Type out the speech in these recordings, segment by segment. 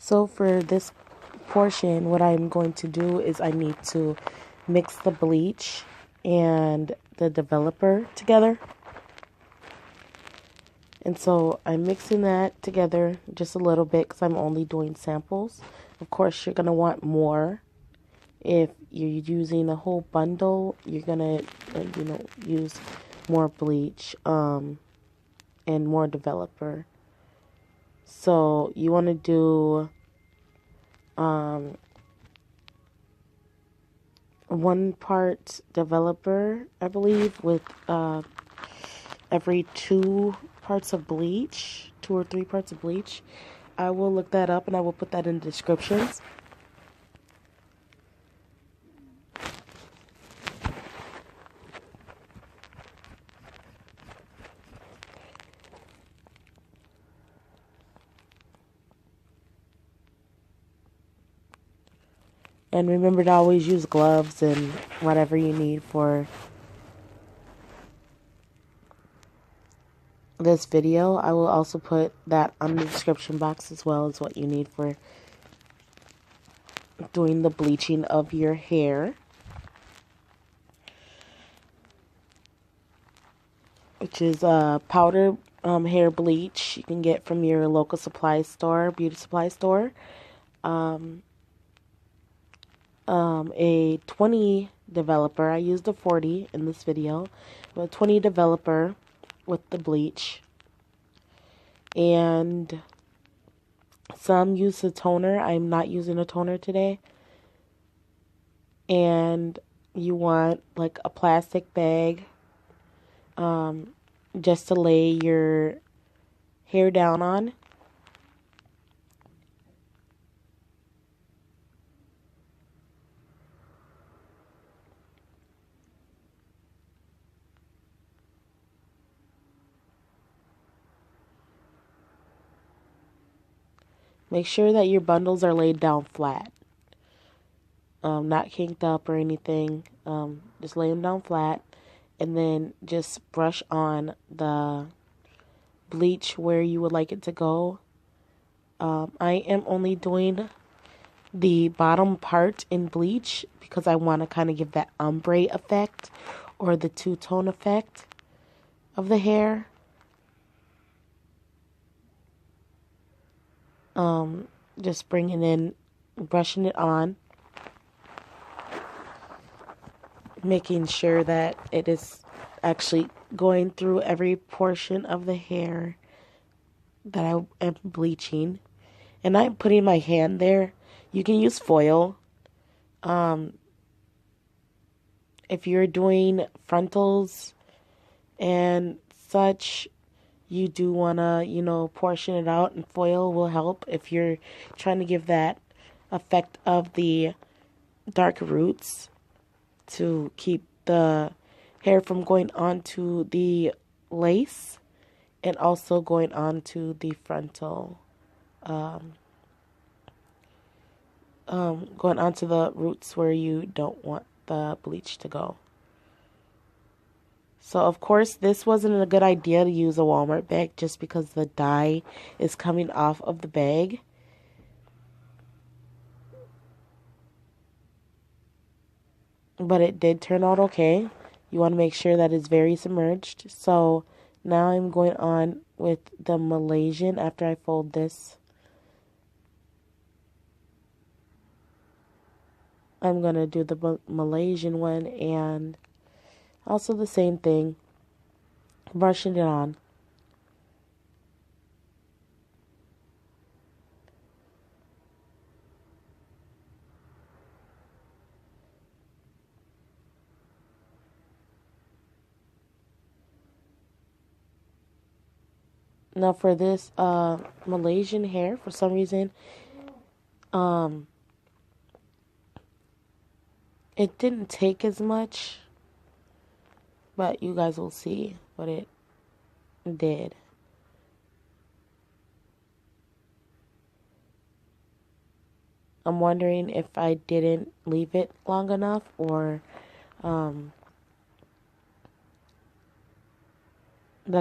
So for this portion, what I'm going to do is I need to mix the bleach and the developer together. And so I'm mixing that together just a little bit because I'm only doing samples. Of course, you're going to want more. If you're using a whole bundle, you're going to, use more bleach and more developer. So you want to do 1 part developer, I believe, with every 2 parts of bleach, 2 or 3 parts of bleach. I will look that up and I will put that in the descriptions. And remember to always use gloves and whatever you need for this video. I will also put that on the description box as well as what you need for doing the bleaching of your hair. Which is powder hair bleach you can get from your local supply store, beauty supply store. A 20 developer. I used a 40 in this video. A 20 developer with the bleach. And some use a toner. I'm not using a toner today. And you want like a plastic bag just to lay your hair down on. Make sure that your bundles are laid down flat. Not kinked up or anything. Just lay them down flat. And then just brush on the bleach where you would like it to go. I am only doing the bottom part in bleach because I want to kind of give that ombre effect or the two-tone effect of the hair. Just bringing in, brushing it on, making sure that it is actually going through every portion of the hair that I am bleaching. And I'm putting my hand there. You can use foil. If you're doing frontals and such, you do want to, portion it out, and foil will help if you're trying to give that effect of the dark roots to keep the hair from going onto the lace and also going onto the frontal, going onto the roots where you don't want the bleach to go. So, of course, this wasn't a good idea to use a Walmart bag just because the dye is coming off of the bag. But it did turn out okay. You want to make sure that it's very submerged. So, now I'm going on with the Malaysian after I fold this. I'm going to do the Malaysian one and also the same thing, brushing it on. Now for this Malaysian hair, for some reason, it didn't take as much, but you guys will see what it did. I'm wondering if I didn't leave it long enough or that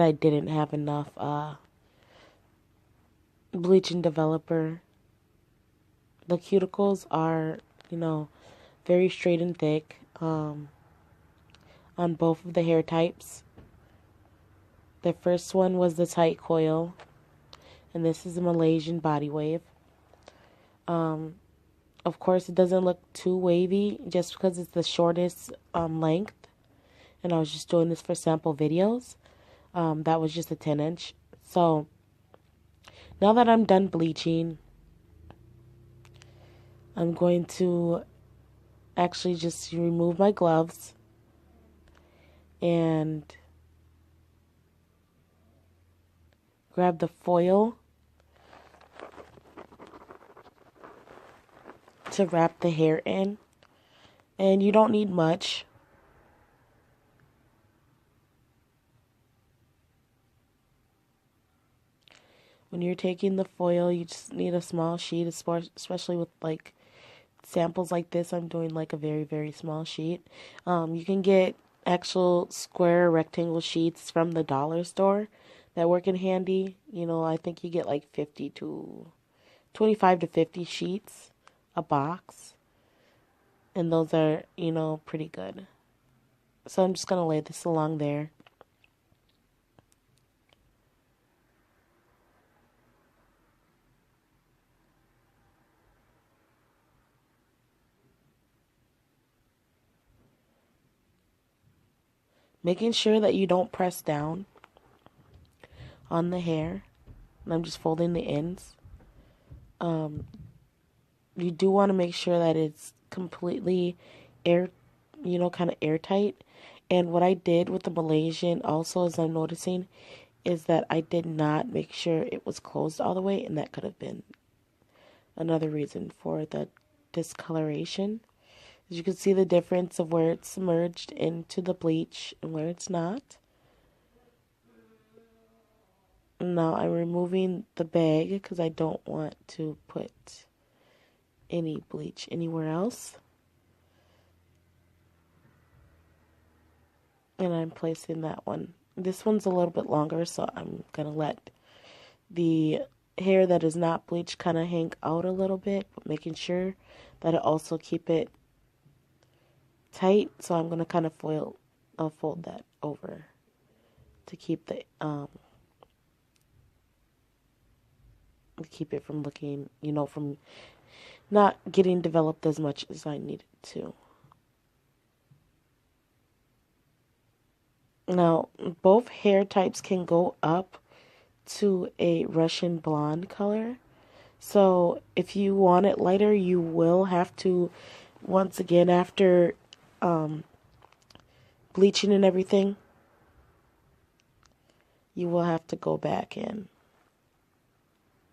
I didn't have enough bleaching developer The cuticles are, very straight and thick on both of the hair types. The first one was the tight coil, and this is a Malaysian body wave. Of course, it doesn't look too wavy just because it's the shortest length, and I was just doing this for sample videos. That was just a 10-inch. So now that I'm done bleaching, I'm going to actually just remove my gloves and grab the foil to wrap the hair in. And you don't need much. When you're taking the foil, you just need a small sheet, especially with like samples like this. I'm doing like a very, very small sheet. You can get actual square rectangle sheets from the dollar store that work in handy. I think you get like 25 to 50 sheets a box, and those are, pretty good. So I'm just going to lay this along there. Making sure that you don't press down on the hair. And I'm just folding the ends. You do want to make sure that it's completely kind of airtight. And what I did with the Malaysian also, as I'm noticing, is that I did not make sure it was closed all the way, and that could have been another reason for the discoloration. As you can see the difference of where it's submerged into the bleach and where it's not. Now I'm removing the bag because I don't want to put any bleach anywhere else. And I'm placing that one. This one's a little bit longer, so I'm going to let the hair that is not bleached kind of hang out a little bit, but making sure that it also keep it tight. So I'm going to kind of fold that over to keep keep it from looking, from not getting developed as much as I need it to. Now, both hair types can go up to a Russian blonde color. So if you want it lighter, you will have to, once again, after bleaching and everything, you will have to go back and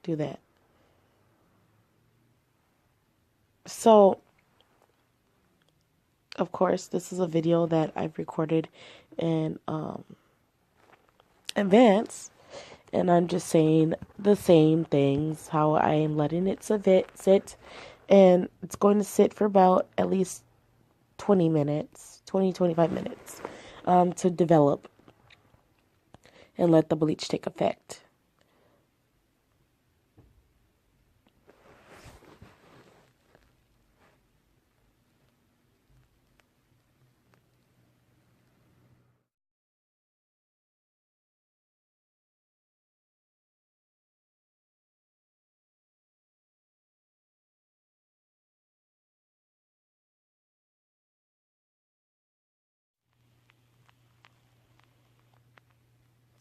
do that. So, of course, this is a video that I've recorded in advance, and I'm just saying the same things, how I am letting it sit, and it's going to sit for about at least 20 minutes, 25 minutes to develop and let the bleach take effect.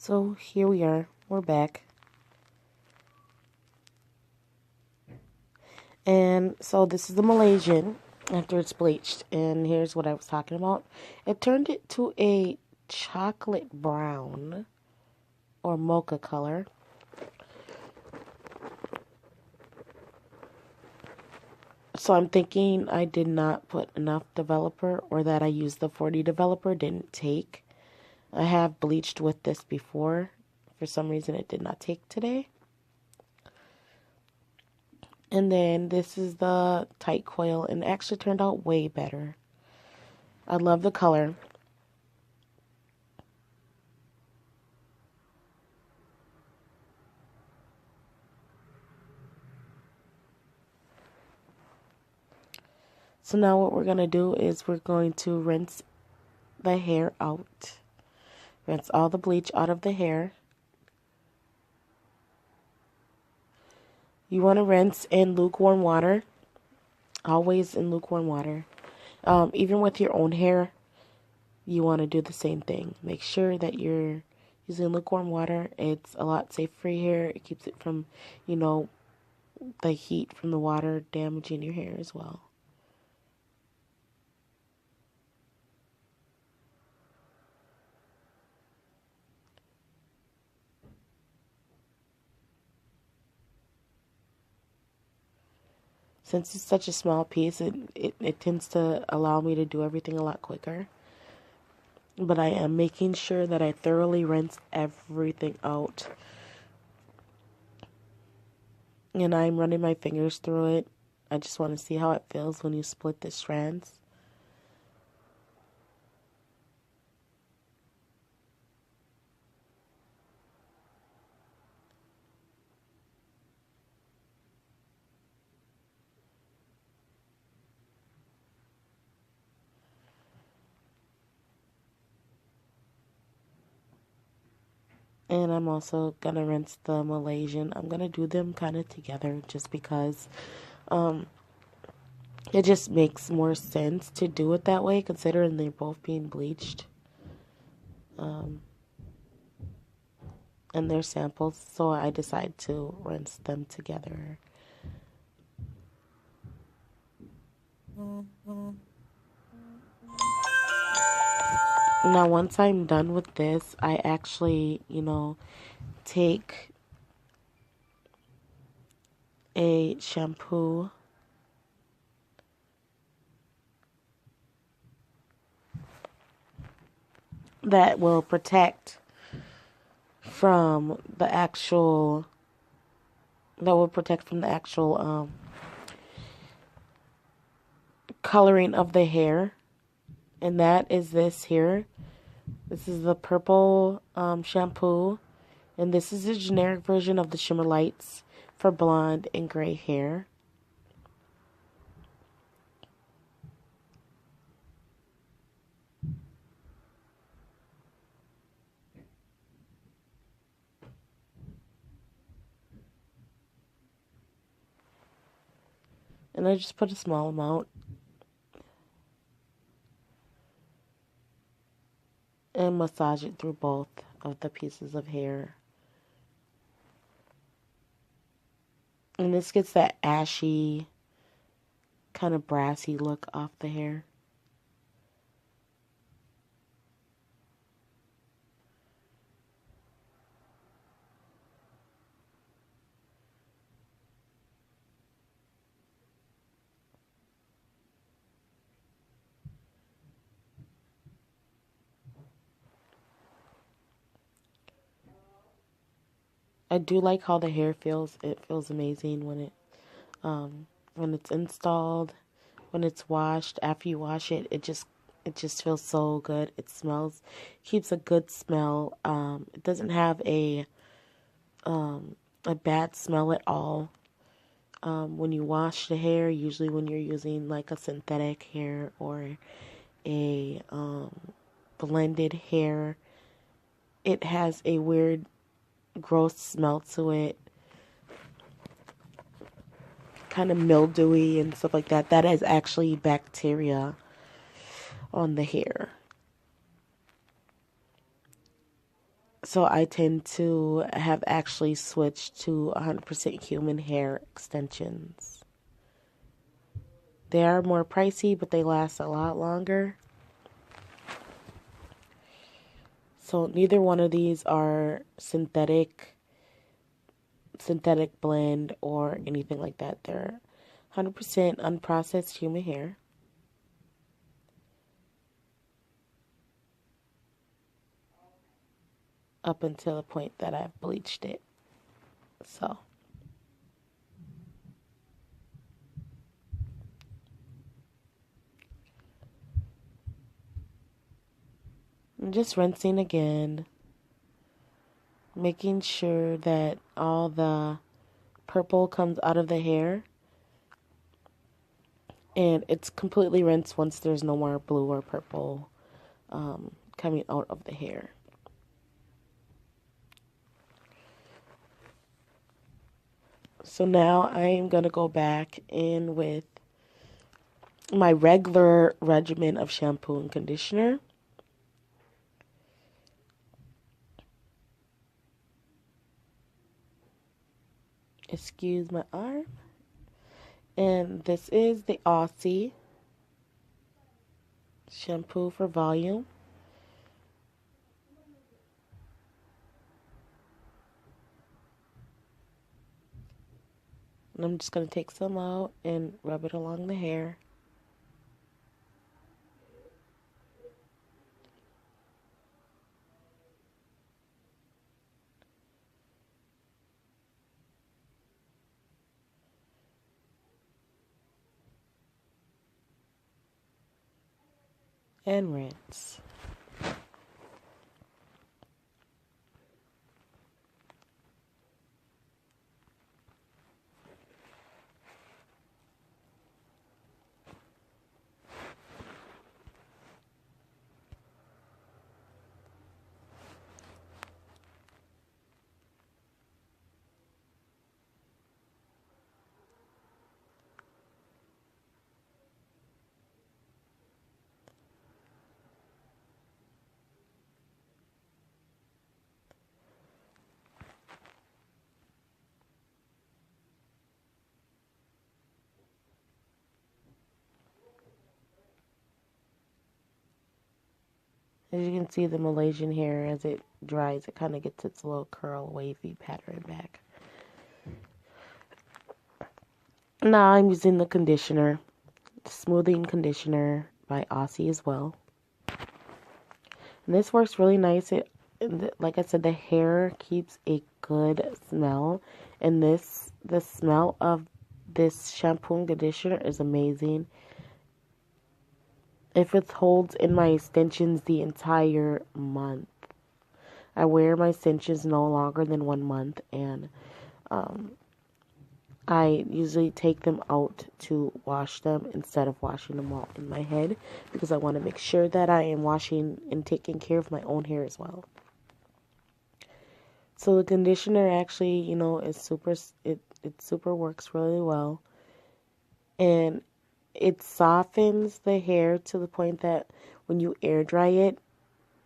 So here we are, we're back. And so this is the Malaysian after it's bleached. And here's what I was talking about. It turned it to a chocolate brown or mocha color. So I'm thinking I did not put enough developer, or that I used the 40 developer didn't take. I have bleached with this before. For some reason it did not take today. And then this is the tight coil, and it actually turned out way better. I love the color. So now what we're going to do is we're going to rinse the hair out. Rinse all the bleach out of the hair. You want to rinse in lukewarm water. Always in lukewarm water. Even with your own hair, you want to do the same thing. Make sure that you're using lukewarm water. It's a lot safer for your hair. It keeps it from, the heat from the water damaging your hair as well. Since it's such a small piece, it tends to allow me to do everything a lot quicker. But I am making sure that I thoroughly rinse everything out. And I'm running my fingers through it. I just want to see how it feels when you split the strands. And I'm also going to rinse the Malaysian. I'm going to do them kind of together just because it just makes more sense to do it that way considering they're both being bleached. And they're samples, so I decided to rinse them together. Now, once I'm done with this, I actually, take a shampoo that will protect from the actual coloring of the hair, and that is this here. This is the purple shampoo, and this is a generic version of the Shimmer Lights for blonde and gray hair. And I just put a small amount. And massage it through both of the pieces of hair. And this gets that ashy, kind of brassy look off the hair. I do like how the hair feels. It feels amazing when it's installed, when it's washed. After you wash it, it just feels so good. It smells, keeps a good smell. It doesn't have a bad smell at all. When you wash the hair, usually when you're using like a synthetic hair or a blended hair, it has a weird gross smell to it, kind of mildewy and stuff like that. That is actually bacteria on the hair. So I tend to have actually switched to 100% human hair extensions. They are more pricey, but they last a lot longer. So neither one of these are synthetic blend or anything like that. They're 100% unprocessed human hair. Up until the point that I've bleached it. So I'm just rinsing again, making sure that all the purple comes out of the hair. And it's completely rinsed once there's no more blue or purple coming out of the hair. So now I am going to go back in with my regular regimen of shampoo and conditioner. Excuse my arm. And this is the Aussie shampoo for volume. And I'm just going to take some out and rub it along the hair. And rinse. As you can see, the Malaysian hair, as it dries, it kind of gets its little curl, wavy pattern back. Now I'm using the conditioner, the smoothing conditioner by Aussie as well. And this works really nice. Like I said, the hair keeps a good smell. And the smell of this shampoo and conditioner is amazing. If it holds in my extensions the entire month. I wear my extensions no longer than 1 month, and I usually take them out to wash them instead of washing them all in my head, because I want to make sure that I am washing and taking care of my own hair as well. So the conditioner actually, you know, is super. It super works really well, and it softens the hair to the point that when you air dry it,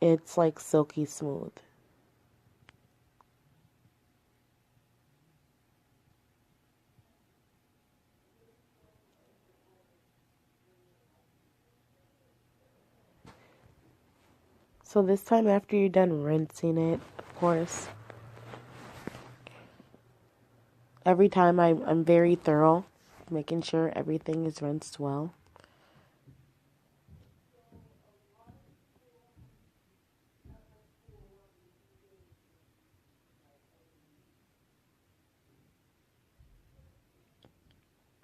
it's like silky smooth. So this time, after you're done rinsing it, of course, every time I'm very thorough, making sure everything is rinsed well.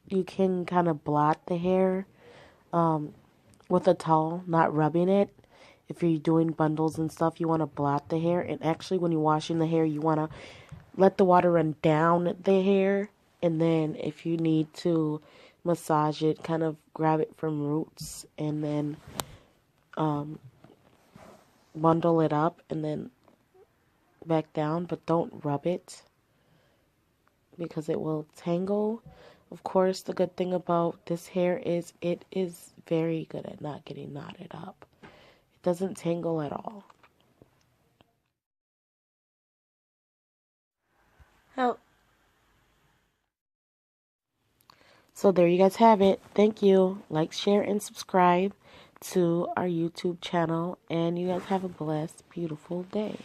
You can kind of blot the hair with a towel, not rubbing it. If you're doing bundles and stuff, you want to blot the hair. And actually, when you're washing the hair, you want to let the water run down the hair. And then if you need to massage it, kind of grab it from roots and then bundle it up and then back down. But don't rub it, because it will tangle. Of course, the good thing about this hair is it is very good at not getting knotted up. It doesn't tangle at all. So there you guys have it. Thank you. Like, share, and subscribe to our YouTube channel. And you guys have a blessed, beautiful day.